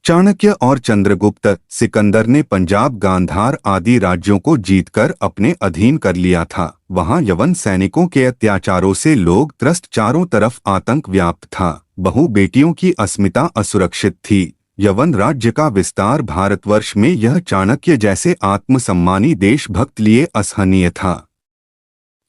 चाणक्य और चंद्रगुप्त सिकंदर ने पंजाब, गांधार आदि राज्यों को जीतकर अपने अधीन कर लिया था। वहां यवन सैनिकों के अत्याचारों से लोग त्रस्त, चारों तरफ आतंक व्याप्त था। बहु बेटियों की अस्मिता असुरक्षित थी। यवन राज्य का विस्तार भारतवर्ष में यह चाणक्य जैसे आत्मसम्मानी देशभक्त लिए असहनीय था।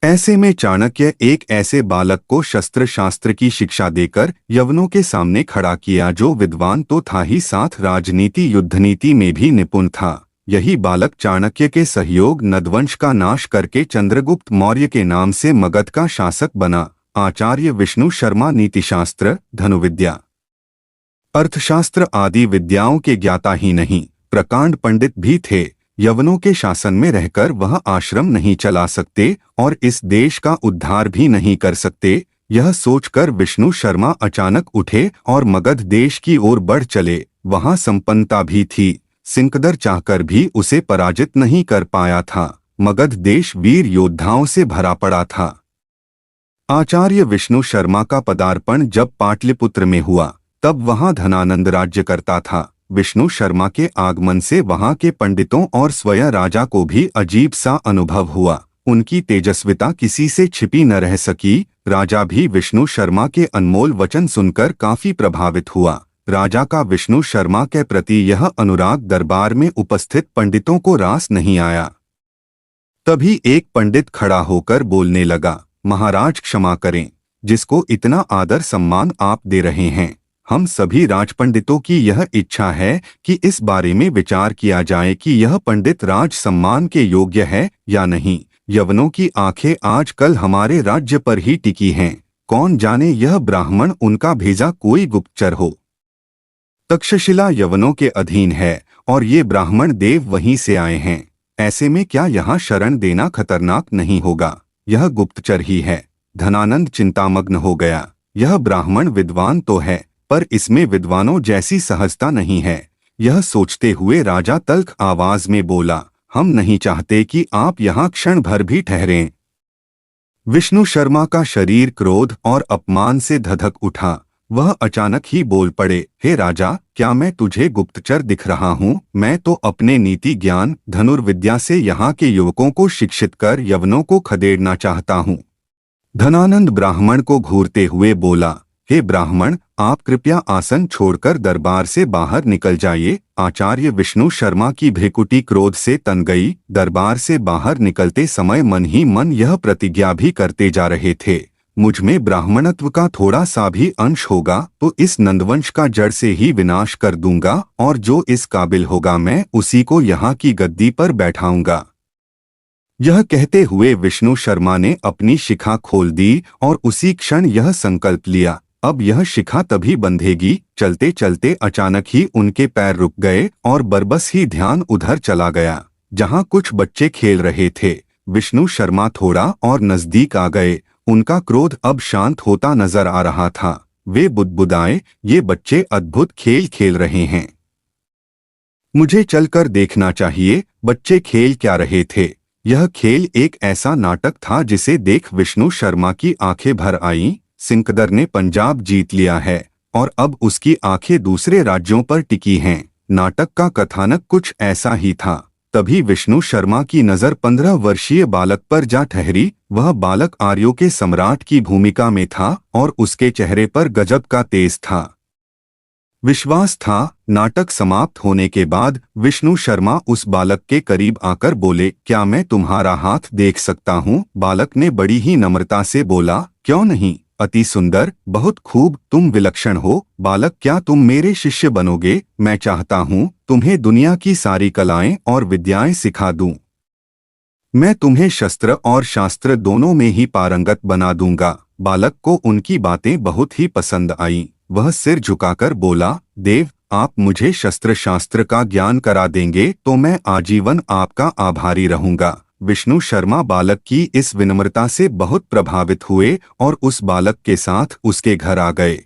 ऐसे में चाणक्य एक ऐसे बालक को शस्त्र शास्त्र की शिक्षा देकर यवनों के सामने खड़ा किया जो विद्वान तो था ही, साथ राजनीति युद्धनीति में भी निपुण था। यही बालक चाणक्य के सहयोग नदवंश का नाश करके चंद्रगुप्त मौर्य के नाम से मगध का शासक बना। आचार्य विष्णु शर्मा नीतिशास्त्र, धनुविद्या, अर्थशास्त्र आदि विद्याओं के ज्ञाता ही नहीं, प्रकांड पंडित भी थे। यवनों के शासन में रहकर वह आश्रम नहीं चला सकते और इस देश का उद्धार भी नहीं कर सकते। यह सोचकर विष्णु शर्मा अचानक उठे और मगध देश की ओर बढ़ चले। वहां संपन्नता भी थी, सिकंदर चाहकर भी उसे पराजित नहीं कर पाया था। मगध देश वीर योद्धाओं से भरा पड़ा था। आचार्य विष्णु शर्मा का पदार्पण जब पाटलिपुत्र में हुआ तब वहां धनानंद राज्य करता था। विष्णु शर्मा के आगमन से वहां के पंडितों और स्वयं राजा को भी अजीब सा अनुभव हुआ। उनकी तेजस्विता किसी से छिपी न रह सकी। राजा भी विष्णु शर्मा के अनमोल वचन सुनकर काफी प्रभावित हुआ। राजा का विष्णु शर्मा के प्रति यह अनुराग दरबार में उपस्थित पंडितों को रास नहीं आया। तभी एक पंडित खड़ा होकर बोलने लगा, महाराज क्षमा करें, जिसको इतना आदर सम्मान आप दे रहे हैं, हम सभी राजपंडितों की यह इच्छा है कि इस बारे में विचार किया जाए कि यह पंडित राज सम्मान के योग्य है या नहीं। यवनों की आंखें आजकल हमारे राज्य पर ही टिकी हैं। कौन जाने यह ब्राह्मण उनका भेजा कोई गुप्तचर हो। तक्षशिला यवनों के अधीन है और ये ब्राह्मण देव वहीं से आए हैं। ऐसे में क्या यहाँ शरण देना खतरनाक नहीं होगा? यह गुप्तचर ही है। धनानंद चिंतामग्न हो गया। यह ब्राह्मण विद्वान तो है, पर इसमें विद्वानों जैसी सहजता नहीं है। यह सोचते हुए राजा तल्ख आवाज में बोला, हम नहीं चाहते कि आप यहाँ क्षण भर भी ठहरें। विष्णु शर्मा का शरीर क्रोध और अपमान से धधक उठा। वह अचानक ही बोल पड़े, हे राजा, क्या मैं तुझे गुप्तचर दिख रहा हूँ? मैं तो अपने नीति ज्ञान धनुर्विद्या से यहाँ के युवकों को शिक्षित कर यवनों को खदेड़ना चाहता हूँ। धनानंद ब्राह्मण को घूरते हुए बोला, हे ब्राह्मण, आप कृपया आसन छोड़कर दरबार से बाहर निकल जाइए। आचार्य विष्णु शर्मा की भ्रिकुटी क्रोध से तन गई। दरबार से बाहर निकलते समय मन ही मन यह प्रतिज्ञा भी करते जा रहे थे, मुझ में ब्राह्मणत्व का थोड़ा सा भी अंश होगा तो इस नंदवंश का जड़ से ही विनाश कर दूंगा और जो इस काबिल होगा मैं उसी को यहाँ की गद्दी पर बैठाऊंगा। यह कहते हुए विष्णु शर्मा ने अपनी शिखा खोल दी और उसी क्षण यह संकल्प लिया, अब यह शिखा तभी बंधेगी। चलते चलते अचानक ही उनके पैर रुक गए और बरबस ही ध्यान उधर चला गया जहां कुछ बच्चे खेल रहे थे। विष्णु शर्मा थोड़ा और नजदीक आ गए। उनका क्रोध अब शांत होता नजर आ रहा था। वे बुदबुदाए, ये बच्चे अद्भुत खेल खेल रहे हैं, मुझे चलकर देखना चाहिए। बच्चे खेल क्या रहे थे? यह खेल एक ऐसा नाटक था जिसे देख विष्णु शर्मा की आंखें भर आईं। सिकंदर ने पंजाब जीत लिया है और अब उसकी आंखें दूसरे राज्यों पर टिकी हैं। नाटक का कथानक कुछ ऐसा ही था। तभी विष्णु शर्मा की नजर 15 वर्षीय बालक पर जा ठहरी। वह बालक आर्यों के सम्राट की भूमिका में था और उसके चेहरे पर गजब का तेज था, विश्वास था। नाटक समाप्त होने के बाद विष्णु शर्मा उस बालक के करीब आकर बोले, क्या मैं तुम्हारा हाथ देख सकता हूँ? बालक ने बड़ी ही नम्रता से बोला, क्यों नहीं, अति सुंदर, बहुत खूब, तुम विलक्षण हो। बालक, क्या तुम मेरे शिष्य बनोगे? मैं चाहता हूँ तुम्हें दुनिया की सारी कलाएं और विद्याएं सिखा दूं। मैं तुम्हें शस्त्र और शास्त्र दोनों में ही पारंगत बना दूंगा। बालक को उनकी बातें बहुत ही पसंद आईं। वह सिर झुकाकर बोला, देव, आप मुझे शस्त्र शास्त्र का ज्ञान करा देंगे तो मैं आजीवन आपका आभारी रहूंगा। विष्णु शर्मा बालक की इस विनम्रता से बहुत प्रभावित हुए और उस बालक के साथ उसके घर आ गए।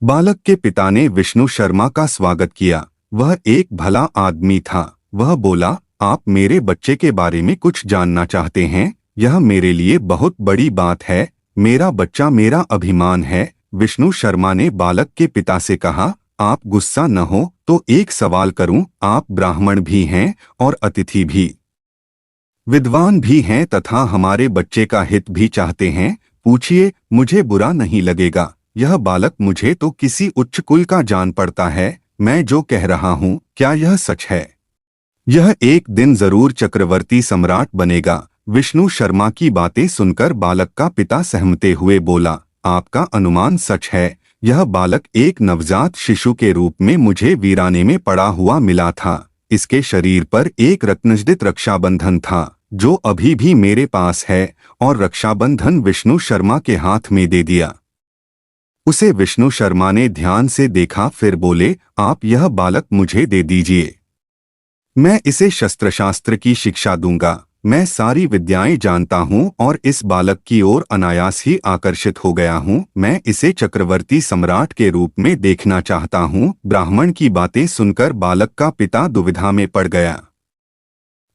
बालक के पिता ने विष्णु शर्मा का स्वागत किया। वह एक भला आदमी था। वह बोला, आप मेरे बच्चे के बारे में कुछ जानना चाहते हैं? यह मेरे लिए बहुत बड़ी बात है। मेरा बच्चा मेरा अभिमान है। विष्णु शर्मा ने बालक के पिता से कहा, आप गुस्सा न हो तो एक सवाल करूं, आप ब्राह्मण भी हैं और अतिथि भी, विद्वान भी हैं तथा हमारे बच्चे का हित भी चाहते हैं। पूछिए, मुझे बुरा नहीं लगेगा। यह बालक मुझे तो किसी उच्च कुल का जान पड़ता है। मैं जो कह रहा हूँ, क्या यह सच है? यह एक दिन जरूर चक्रवर्ती सम्राट बनेगा। विष्णु शर्मा की बातें सुनकर बालक का पिता सहमते हुए बोला, आपका अनुमान सच है। यह बालक एक नवजात शिशु के रूप में मुझे वीराने में पड़ा हुआ मिला था। इसके शरीर पर एक रत्नजडित रक्षाबंधन था जो अभी भी मेरे पास है, और रक्षाबंधन विष्णु शर्मा के हाथ में दे दिया। उसे विष्णु शर्मा ने ध्यान से देखा, फिर बोले, आप यह बालक मुझे दे दीजिए। मैं इसे शस्त्रशास्त्र की शिक्षा दूंगा। मैं सारी विद्याएं जानता हूं और इस बालक की ओर अनायास ही आकर्षित हो गया हूं। मैं इसे चक्रवर्ती सम्राट के रूप में देखना चाहता हूं। ब्राह्मण की बातें सुनकर बालक का पिता दुविधा में पड़ गया।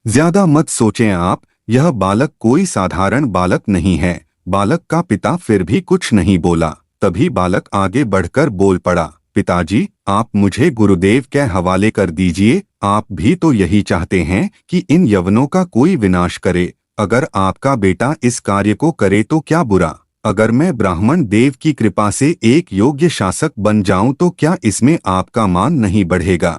ज्यादा मत सोचें आप, यह बालक कोई साधारण बालक नहीं है। बालक का पिता फिर भी कुछ नहीं बोला। तभी बालक आगे बढ़कर बोल पड़ा, पिताजी, आप मुझे गुरुदेव के हवाले कर दीजिए। आप भी तो यही चाहते हैं कि इन यवनों का कोई विनाश करे। अगर आपका बेटा इस कार्य को करे तो क्या बुरा। अगर मैं ब्राह्मण देव की कृपा से एक योग्य शासक बन जाऊं तो क्या इसमें आपका मान नहीं बढ़ेगा?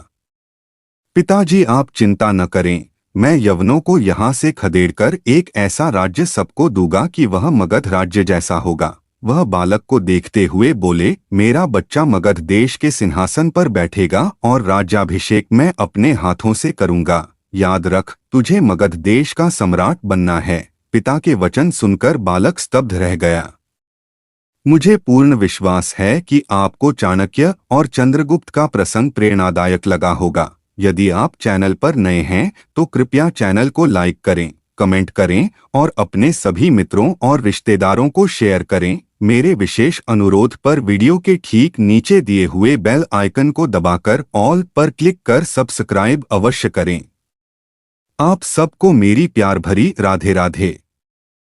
पिताजी, आप चिंता न करें। मैं यवनों को यहाँ से खदेड़कर एक ऐसा राज्य सबको दूंगा कि वह मगध राज्य जैसा होगा। वह बालक को देखते हुए बोले, मेरा बच्चा मगध देश के सिंहासन पर बैठेगा और राज्याभिषेक मैं अपने हाथों से करूंगा। याद रख, तुझे मगध देश का सम्राट बनना है। पिता के वचन सुनकर बालक स्तब्ध रह गया। मुझे पूर्ण विश्वास है कि आपको चाणक्य और चंद्रगुप्त का प्रसंग प्रेरणादायक लगा होगा। यदि आप चैनल पर नए हैं तो कृपया चैनल को लाइक करें, कमेंट करें और अपने सभी मित्रों और रिश्तेदारों को शेयर करें। मेरे विशेष अनुरोध पर वीडियो के ठीक नीचे दिए हुए बेल आइकन को दबाकर ऑल पर क्लिक कर सब्सक्राइब अवश्य करें। आप सबको मेरी प्यार भरी राधे राधे।